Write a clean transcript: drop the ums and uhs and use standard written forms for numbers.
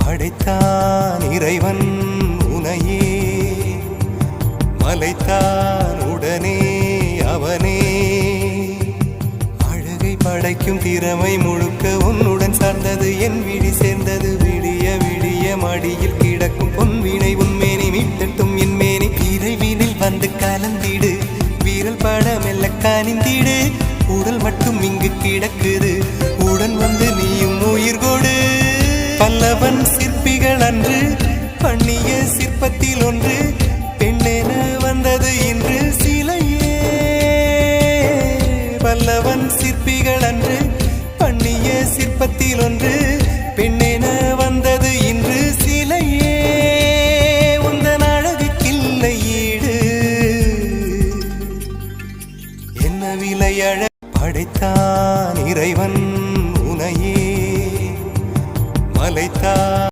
படைத்தான் இறைவன் உனையே, மலைத்தான் உடனே அவனே. அழகை படைக்கும் திறமை முழுக்க உன்னுடன் சார்ந்தது, என் விழி சேர்ந்தது. விடிய விடிய மடியில் கிடக்கும் பொன்வினை உன்மேனி மீட்டட்டும் என் மேனி. விரைவினில் வந்து கலந்திடு, வீரல் பட மெல்ல காணிந்திடு. உடல் மட்டும் இங்கு கிடக்குது, உடன் வந்து நீயும் உயிர் கொடு. பல்லவன் சிற்பிகள் அன்று பண்ணிய சிற்பத்தில் ஒன்று, பெண்ணென வந்தது இன்று சிலையே. பல்லவன் சிற்பிகள் அன்று பண்ணிய சிற்பத்தில் ஒன்று,